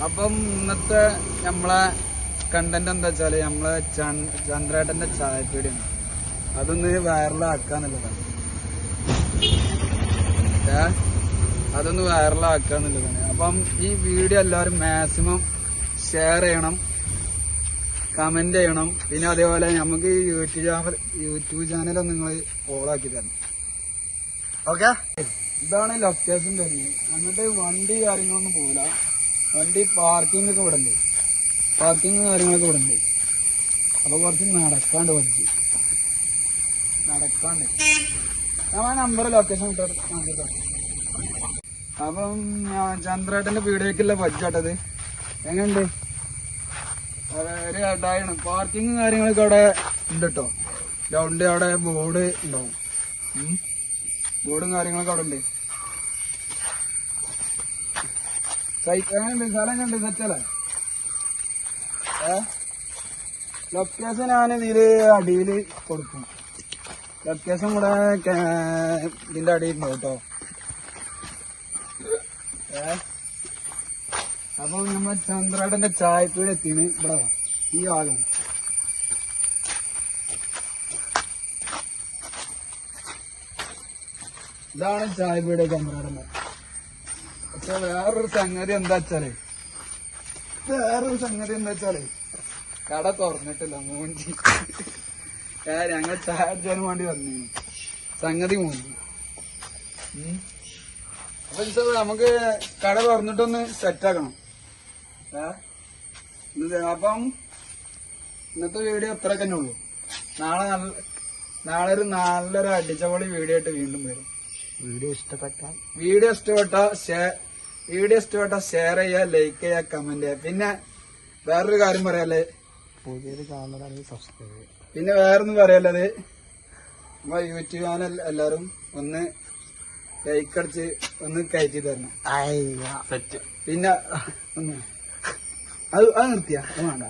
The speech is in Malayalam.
അപ്പം ഇന്നത്തെ നമ്മളെ കണ്ടന്റ് എന്താ വെച്ചാല് നമ്മളെ ചന്ദ്രേട്ടന്റെ ചായപ്പീടിയാണ്. അതൊന്ന് വൈറലാക്കാന്നുള്ളതാണ്. അതൊന്ന് വൈറലാക്കാന്നുള്ളതാണ്. അപ്പം ഈ വീഡിയോ എല്ലാവരും മാക്സിമം ഷെയർ ചെയ്യണം, കമന്റ് ചെയ്യണം. പിന്നെ അതേപോലെ നമുക്ക് യൂട്യൂബ് ചാനൽ നിങ്ങൾ ഫോളോ ആക്കി തരണം. ഓക്കെ, ഇതാണ് ലൊക്കേഷൻ വരുന്നത്. എന്നിട്ട് വണ്ടി കാര്യങ്ങളൊന്നും പോകില്ല. വണ്ടി പാർക്കിംഗ് ഒക്കെ ഇവിടെ ഉണ്ട്, പാർക്കിംഗ് കാര്യങ്ങളൊക്കെ ഇവിടെ ഉണ്ട്. അപ്പൊ കുറച്ച് നടക്കാണ്ട് വണ്ടി നടക്കാണ്ട് ഞാൻ നമ്പർ ലൊക്കേഷൻ ഇട്ടോ. അപ്പം ചന്ദ്രേട്ടന്റെ വീഡിയോക്കുള്ള ബഡ്ജാട്ടത് എങ്ങനെയുണ്ട്? ഒരു ഹെഡായാണ്. പാർക്കിങ് കാര്യങ്ങളൊക്കെ അവിടെ ഉണ്ട് കേട്ടോ. ഗ്രൗണ്ട് അവിടെ ബോർഡ് ഉണ്ടാവും, ബോർഡും കാര്യങ്ങളൊക്കെ അവിടെ ഉണ്ട്. എങ്ങനെയുണ്ട്? സ്ഥലം കണ്ട് സെറ്റല്ലേ? ലൊക്കേഷൻ ഞാൻ ഇതില് അടിയില് കൊടുക്കും. ലൊക്കേഷൻ ഇവിടെ ഇതിന്റെ അടിയിലുണ്ടാവും കേട്ടോ. അപ്പൊ നമ്മളെ ചന്ദ്രേട്ടന്റെ ചായപ്പീട് എത്തിന് ഇവിടെ ഈ ആളും. ഇതാണ് ചായപ്പീട് ചന്ദ്രേട്ടന്റെ. പക്ഷെ വേറൊരു സംഗതി എന്താ വെച്ചാല് കട തുറന്നിട്ടില്ല. മൂഞ്ചി ഞങ്ങൾ ചായ അടിച്ചാനും വേണ്ടി വന്നു. സംഗതി മൂഞ്ചി. അപ്പൊ നമുക്ക് കട തുറന്നിട്ടൊന്ന് സെറ്റാക്കണം. അപ്പം ഇന്നത്തെ വീഡിയോ അത്രയൊക്കെ തന്നെ ഉള്ളു. നാളെ ഒരു നല്ലൊരു അടിച്ചപൊളി വീഡിയോ ആയിട്ട് വീണ്ടും വരും. വീഡിയോ ഇഷ്ടപ്പെട്ട ഷെയർ ചെയ്യുക, ലൈക്ക് ചെയ്യുക, കമന്റ് ചെയ്യുക. പിന്നെ വേറൊരു കാര്യം പറയാല്ലേ, പുതിയത് കാണുന്നതാണെങ്കിൽ സബ്സ്ക്രൈബ് ചെയ്യുക. പിന്നെ വേറൊന്നും പറയാല്ലത്, നമ്മളെ യൂട്യൂബ് ചാനൽ എല്ലാരും ഒന്ന് ലൈക്ക് അടിച്ച് ഒന്ന് കയറ്റി തരണം. പിന്നെ അത് നിർത്തിയാ വേണ്ട.